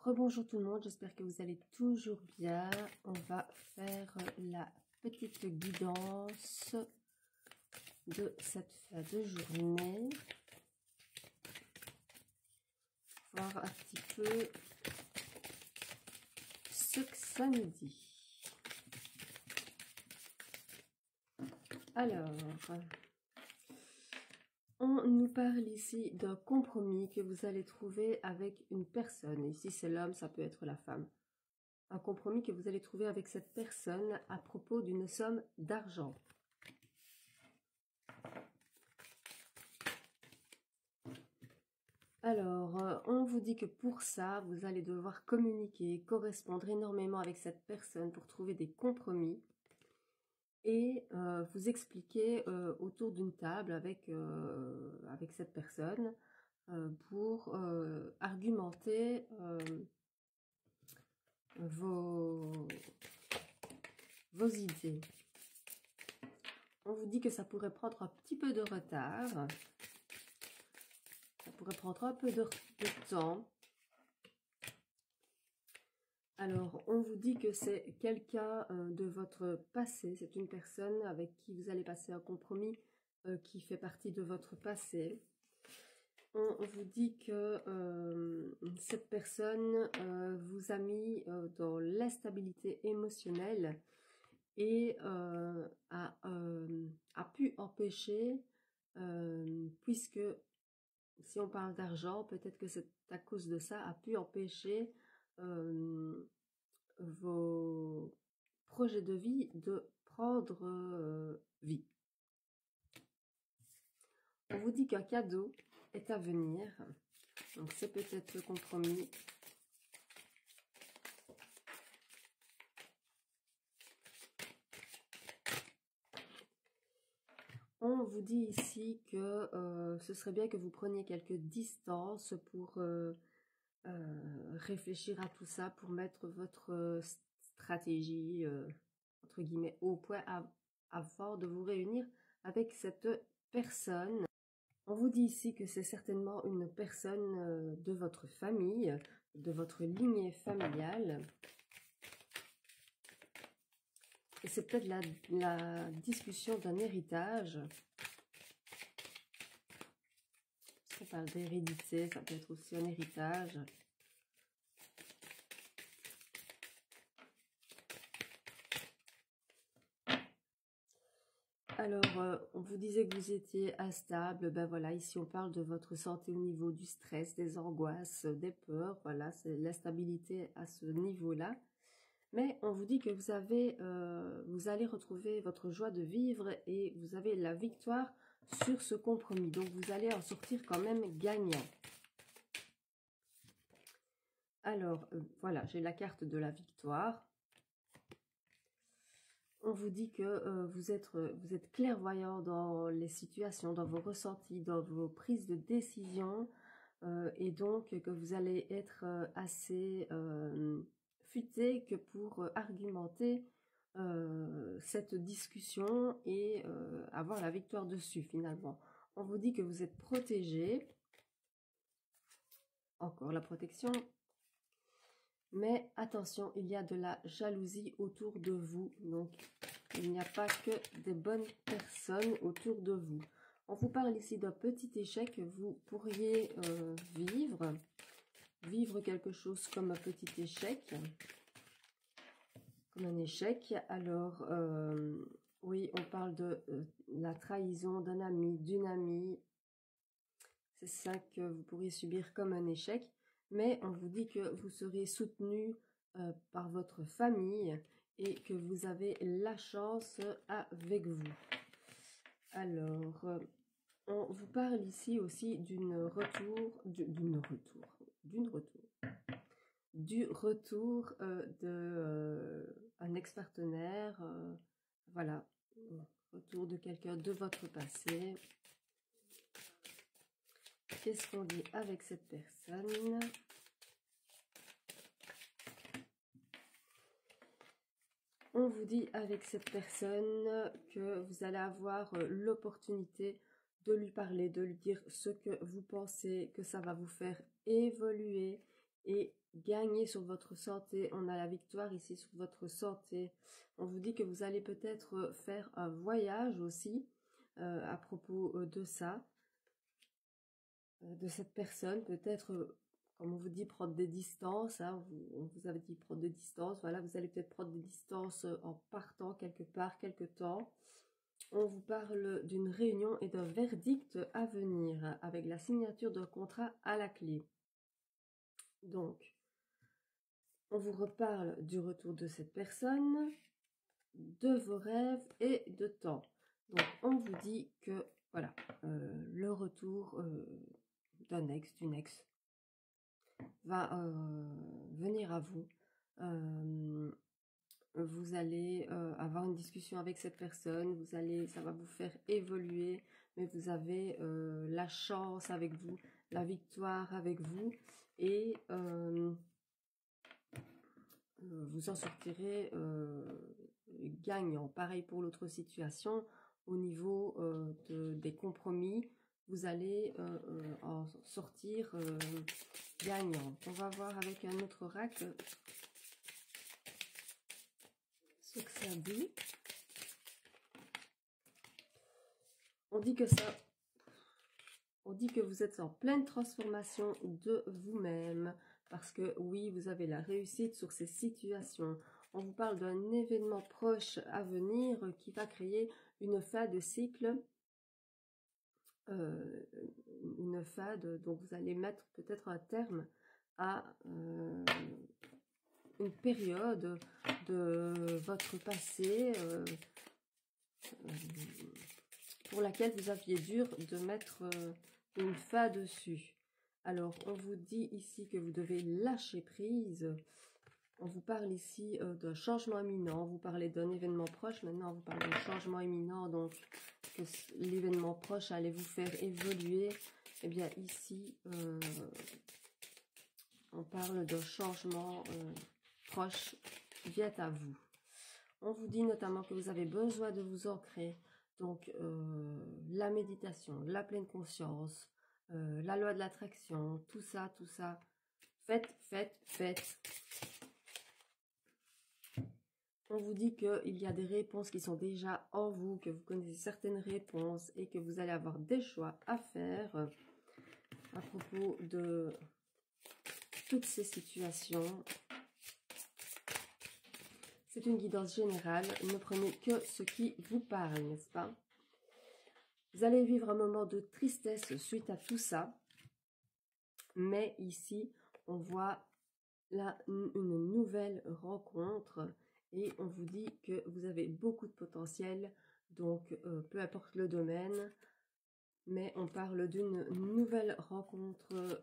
Rebonjour tout le monde, j'espère que vous allez toujours bien. On va faire la petite guidance de cette fin de journée. Voir un petit peu ce que ça nous dit. Alors, on nous parle ici d'un compromis que vous allez trouver avec une personne. Ici, c'est l'homme, ça peut être la femme. Un compromis que vous allez trouver avec cette personne à propos d'une somme d'argent. Alors, on vous dit que pour ça, vous allez devoir communiquer, correspondre énormément avec cette personne pour trouver des compromis et vous expliquer autour d'une table avec cette personne pour argumenter vos idées. On vous dit que ça pourrait prendre un petit peu de retard. Ça pourrait prendre un peu de temps. Alors, on vous dit que c'est quelqu'un de votre passé. C'est une personne avec qui vous allez passer un compromis qui fait partie de votre passé. On vous dit que cette personne vous a mis dans l'instabilité émotionnelle et a pu empêcher, puisque si on parle d'argent, peut-être que c'est à cause de ça, a pu empêcher vos projets de vie de prendre vie. On vous dit qu'un cadeau est à venir, donc c'est peut-être le compromis. On vous dit ici que ce serait bien que vous preniez quelques distances pour réfléchir à tout ça, pour mettre votre stratégie, entre guillemets, au point avant de vous réunir avec cette personne. On vous dit ici que c'est certainement une personne de votre famille, de votre lignée familiale. Et c'est peut-être la discussion d'un héritage. On parle d'hérédité, ça peut être aussi un héritage. Alors, on vous disait que vous étiez instable. Ben voilà, ici on parle de votre santé au niveau du stress, des angoisses, des peurs. Voilà, c'est l'instabilité à ce niveau-là. Mais on vous dit que vous allez retrouver votre joie de vivre et vous avez la victoire sur ce compromis. Donc, vous allez en sortir quand même gagnant. Alors, voilà, j'ai la carte de la victoire. On vous dit que vous êtes clairvoyant dans les situations, dans vos ressentis, dans vos prises de décision. Et donc, que vous allez être assez futé que pour argumenter cette discussion et avoir la victoire dessus finalement. On vous dit que vous êtes protégé. Encore la protection. Mais attention, il y a de la jalousie autour de vous. Donc, il n'y a pas que des bonnes personnes autour de vous. On vous parle ici d'un petit échec que vous pourriez vivre. Vivre quelque chose comme un petit échec. Comme un échec. Alors, oui, on parle de la trahison d'un ami, d'une amie. C'est ça que vous pourriez subir comme un échec. Mais on vous dit que vous serez soutenu par votre famille et que vous avez la chance avec vous. Alors, on vous parle ici aussi du retour d'un ex-partenaire, voilà, retour de quelqu'un de votre passé. Qu'est-ce qu'on dit avec cette personne? On vous dit avec cette personne que vous allez avoir l'opportunité de lui parler, de lui dire ce que vous pensez, que ça va vous faire évoluer et gagner sur votre santé. On a la victoire ici sur votre santé. On vous dit que vous allez peut-être faire un voyage aussi à propos de ça, de cette personne. Peut-être, comme on vous dit, prendre des distances. Hein, on vous avait dit prendre des distances. Voilà, vous allez peut-être prendre des distances en partant quelque part, quelque temps. On vous parle d'une réunion et d'un verdict à venir avec la signature d'un contrat à la clé. Donc, on vous reparle du retour de cette personne, de vos rêves et de temps. Donc, on vous dit que, voilà, le retour d'un ex, d'une ex, va venir à vous. Vous allez avoir une discussion avec cette personne, ça va vous faire évoluer, mais vous avez la chance avec vous, la victoire avec vous, et vous en sortirez gagnant. Pareil pour l'autre situation, au niveau des compromis, vous allez en sortir gagnant. On va voir avec un autre oracle ce que ça dit. On dit que vous êtes en pleine transformation de vous-même, parce que oui, vous avez la réussite sur ces situations. On vous parle d'un événement proche à venir qui va créer une fin de cycle, une fin donc vous allez mettre peut-être un terme à une période de votre passé pour laquelle vous aviez dur de mettre une fin dessus. Alors, on vous dit ici que vous devez lâcher prise. On vous parle ici d'un changement imminent. Vous parlez d'un événement proche. Maintenant, on vous parle d'un changement imminent. Donc, que l'événement proche allait vous faire évoluer. Eh bien, ici, on parle d'un changement proche qui vient à vous. On vous dit notamment que vous avez besoin de vous ancrer. Donc, la méditation, la pleine conscience, la loi de l'attraction, tout ça. Faites. On vous dit qu'il y a des réponses qui sont déjà en vous, que vous connaissez certaines réponses et que vous allez avoir des choix à faire à propos de toutes ces situations. C'est une guidance générale, ne prenez que ce qui vous parle, n'est-ce pas? Vous allez vivre un moment de tristesse suite à tout ça, mais ici, on voit là une nouvelle rencontre et on vous dit que vous avez beaucoup de potentiel, donc peu importe le domaine, mais on parle d'une nouvelle rencontre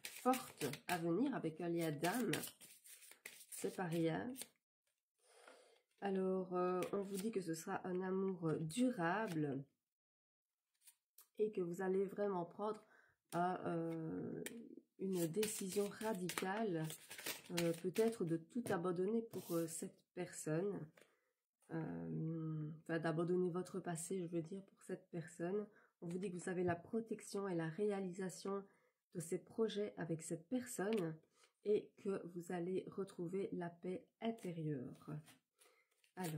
forte à venir avec un lien d'âme, c'est pas rien. Alors, on vous dit que ce sera un amour durable et que vous allez vraiment prendre une décision radicale, peut-être de tout abandonner pour cette personne, enfin d'abandonner votre passé, je veux dire, pour cette personne. On vous dit que vous avez la protection et la réalisation de ces projets avec cette personne et que vous allez retrouver la paix intérieure. Alors,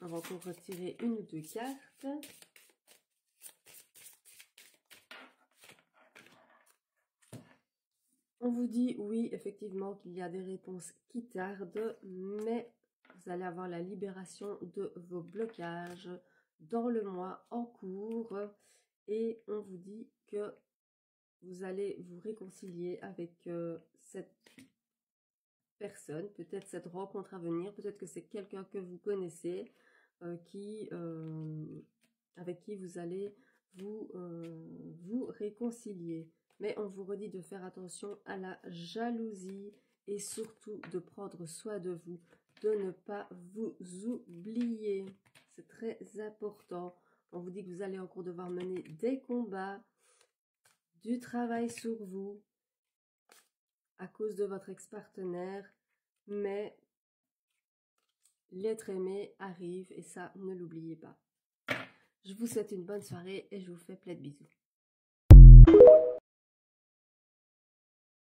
on va encore retirer une ou deux cartes. On vous dit, oui, effectivement, qu'il y a des réponses qui tardent, mais vous allez avoir la libération de vos blocages dans le mois en cours. Et on vous dit que vous allez vous réconcilier avec cette personne, peut-être cette rencontre à venir, peut-être que c'est quelqu'un que vous connaissez, avec qui vous allez vous réconcilier. Mais on vous redit de faire attention à la jalousie et surtout de prendre soin de vous, de ne pas vous oublier. C'est très important. On vous dit que vous allez encore devoir mener des combats, du travail sur vous à cause de votre ex-partenaire, mais l'être aimé arrive et ça, ne l'oubliez pas. Je vous souhaite une bonne soirée et je vous fais plein de bisous.